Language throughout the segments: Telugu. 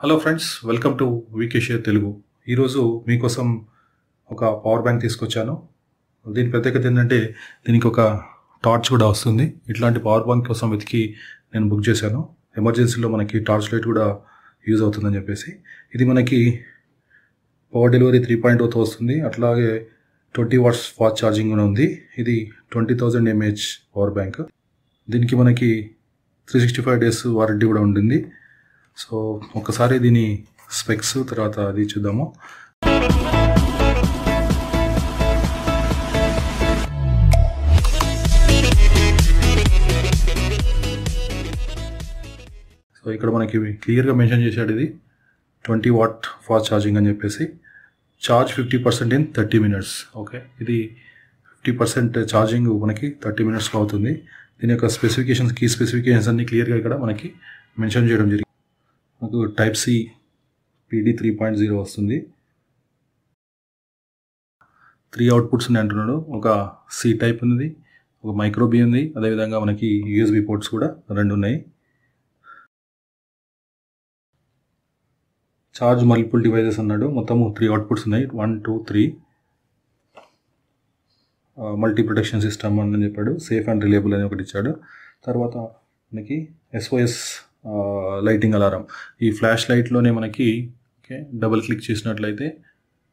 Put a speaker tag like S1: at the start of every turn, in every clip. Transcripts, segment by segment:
S1: Hello friends, welcome to VK share Telugu. ఈరోజు మీకోసం ఒక పవర్ బ్యాంక్ తీసుకొచ్చాను. దీని ప్రత్యేకత ఏంటంటే దీనికి ఒక టార్చ్ కూడా వస్తుంది. ఇట్లాంటి పవర్ బ్యాంక్ కోసం వెతికి నేను బుక్ చేశాను. ఎమర్జెన్సీలో మనకి టార్చ్ లైట్ కూడా యూజ్ అవుతుందని చెప్పేసి. ఇది మనకి పవర్ డెలివరీ 3.0తో వస్తుంది. అట్లాగే 20 watts ఫాస్ట్ ఛార్జింగ్ కూడా ఉంది. ఇది 20,000 mAh పవర్ బ్యాంక్. దీనికి మనకి 365 days వారంటీ కూడా ఉంటుంది. సో ఒకసారి దీని స్పెక్స్ తర్వాత అది చూద్దాము. సో ఇక్కడ మనకి క్లియర్గా మెన్షన్ చేశాడు, ఇది 20 watt ఫాస్ట్ ఛార్జింగ్ అని చెప్పేసి. Charge 50% in 30 minutes. ఓకే, ఇది 50% ఛార్జింగ్ మనకి 30 minutesలో అవుతుంది. దీని యొక్క కీ స్పెసిఫికేషన్స్ అన్ని క్లియర్గా ఇక్కడ మనకి మెన్షన్ చేయడం జరిగింది. మనకు టైప్ సి PD 3.0 వస్తుంది. 3 అవుట్పుట్స్ ఉన్నాయి అంటున్నాడు. ఒక సి టైప్ ఉంది, ఒక మైక్రో బి ఉంది, అదేవిధంగా మనకి USB పోర్ట్స్ కూడా 2 ఉన్నాయి. చార్జ్ మల్టిపుల్ డివైజెస్ అన్నాడు. మొత్తము 3 అవుట్పుట్స్ ఉన్నాయి, 1, 2, 3. మల్టీ ప్రొటెక్షన్ సిస్టమ్ అని చెప్పాడు. సేఫ్ అండ్ రిలయబుల్ అని ఒకటి ఇచ్చాడు. తర్వాత మనకి SOS లైటింగ్ అలారం. ఈ ఫ్లాష్ లైట్లోనే మనకి డబుల్ క్లిక్ చేసినట్లయితే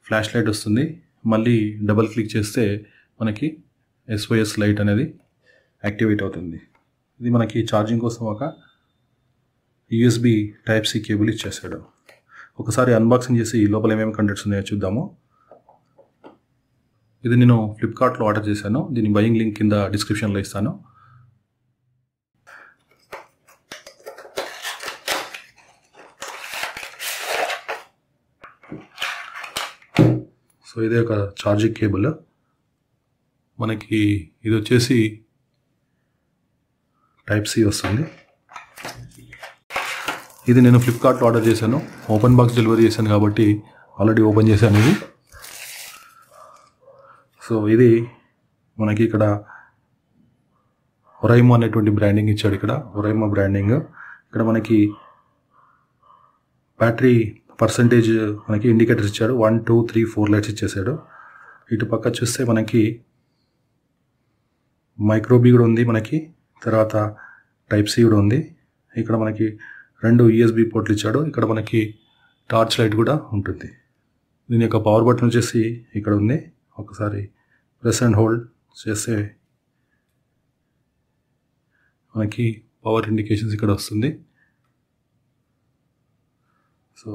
S1: ఫ్లాష్ లైట్ వస్తుంది. మళ్ళీ డబుల్ క్లిక్ చేస్తే మనకి SOS లైట్ అనేది యాక్టివేట్ అవుతుంది. ఇది మనకి ఛార్జింగ్ కోసం ఒక USB టైప్ సి కేబుల్ ఇచ్చేసాడు. ఒకసారి అన్బాక్సింగ్ చేసి లోపల ఏమేమి కంటెంట్స్ ఉన్నాయో చూద్దాము. ఇది నేను ఫ్లిప్కార్ట్లో ఆర్డర్ చేశాను. దీని బయింగ్ లింక్ కింద డిస్క్రిప్షన్లో ఇస్తాను. సో ఇదే ఒక ఛార్జింగ్ కేబుల్. మనకి ఇది వచ్చేసి టైప్ సి వస్తుంది. ఇది నేను ఫ్లిప్కార్ట్లో ఆర్డర్ చేశాను. ఓపెన్ బాక్స్ డెలివరీ చేశాను కాబట్టి ఆల్రెడీ ఓపెన్ చేశాను ఇది. సో ఇది మనకి ఇక్కడ ఒరైమో అనేటువంటి బ్రాండింగ్ ఇచ్చాడు. ఇక్కడ ఒరైమో బ్రాండింగ్. ఇక్కడ మనకి బ్యాటరీ పర్సంటేజ్ మనకి ఇండికేటర్స్ ఇచ్చాడు. 1, 2, 3, 4 లైట్స్ ఇచ్చేసాడు. ఇటు పక్క చూస్తే మనకి మైక్రోబీ కూడా ఉంది మనకి. తర్వాత టైప్ సి కూడా ఉంది. ఇక్కడ మనకి 2 USB పోర్ట్లు ఇచ్చాడు. ఇక్కడ మనకి టార్చ్ లైట్ కూడా ఉంటుంది. దీని యొక్క పవర్ బటన్ వచ్చేసి ఇక్కడ ఉంది. ఒకసారి ప్రెస్ అండ్ హోల్డ్ చేస్తే మనకి పవర్ ఇండికేషన్స్ ఇక్కడ వస్తుంది. సో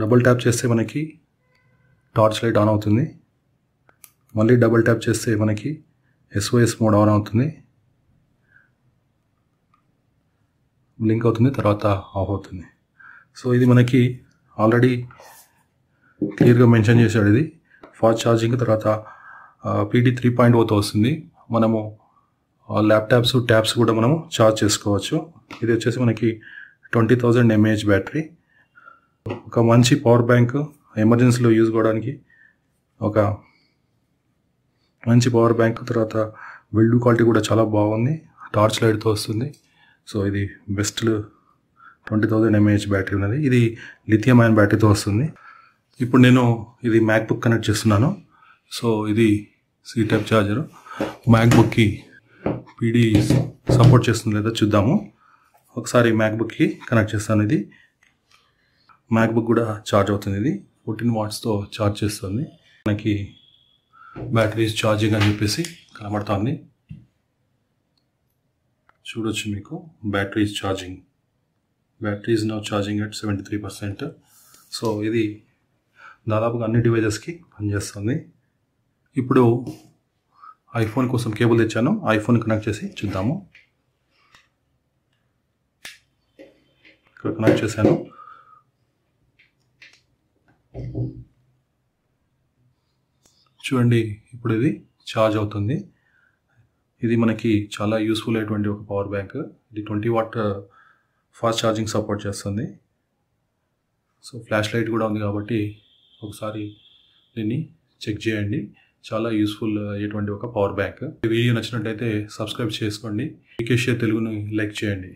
S1: డబుల్ ట్యాప్ చేస్తే మనకి టార్చ్ లైట్ ఆన్ అవుతుంది. మళ్ళీ డబుల్ ట్యాప్ చేస్తే మనకి SOS మోడ్ ఆన్ అవుతుంది, బ్లింక్ అవుతుంది, తర్వాత ఆఫ్ అవుతుంది. సో ఇది మనకి ఆల్రెడీ క్లియర్గా మెన్షన్ చేశాడు. ఇది ఫాస్ట్ ఛార్జింగ్. తర్వాత PD 3.0తో వస్తుంది. మనము ల్యాప్టాప్స్, ట్యాబ్స్ కూడా మనము ఛార్జ్ చేసుకోవచ్చు. ఇది వచ్చేసి మనకి 20,000 mAh బ్యాటరీ. ఒక మంచి పవర్ బ్యాంక్, ఎమర్జెన్సీలో యూజ్ కావడానికి ఒక మంచి పవర్ బ్యాంక్. తర్వాత బిల్డ్ క్వాలిటీ కూడా చాలా బాగుంది. టార్చ్ లైట్తో వస్తుంది. సో ఇది బెస్ట్ 20,000 mAh బ్యాటరీ ఉన్నది. ఇది లిథియం అయాన్ బ్యాటరీతో వస్తుంది. ఇప్పుడు నేను ఇది మ్యాక్బుక్ కనెక్ట్ చేస్తున్నాను. సో ఇది సి టైప్ ఛార్జర్. మ్యాక్బుక్కి PD సపోర్ట్ చేస్తుంది లేదా చూద్దాము. ఒకసారి మ్యాక్బుక్కి కనెక్ట్ చేస్తాను. ఇది మ్యాక్బుక్ కూడా ఛార్జ్ అవుతుంది. ఇది 14 wattsతో ఛార్జ్ చేస్తుంది. మనకి బ్యాటరీ ఛార్జింగ్ అని చెప్పేసి కనబడుతుంది. చూడొచ్చు మీకు battery charging. Battery is now charging at 73%. So ఇది దాదాపుగా అన్ని డివైజెస్కి పనిచేస్తుంది. ఇప్పుడు ఐఫోన్ కోసం కేబుల్ తెచ్చాను. ఐఫోన్ కనెక్ట్ చేసి చూద్దాము. ఇక్కడ కనెక్ట్ చేశాను. చూడండి, ఇప్పుడు ఇది ఛార్జ్ అవుతుంది. ఇది మనకి చాలా యూస్ఫుల్ అయినటువంటి ఒక పవర్ బ్యాంక్. ఇది 20 watt ఫాస్ట్ ఛార్జింగ్ సపోర్ట్ చేస్తుంది. సో ఫ్లాష్ లైట్ కూడా ఉంది కాబట్టి ఒకసారి దీన్ని చెక్ చేయండి. చాలా యూస్ఫుల్ అయ్యేటువంటి ఒక పవర్ బ్యాంక్. వీడియో నచ్చినట్లయితే సబ్స్క్రైబ్ చేసుకోండి. వీకే షేర్ తెలుగుని లైక్ చేయండి.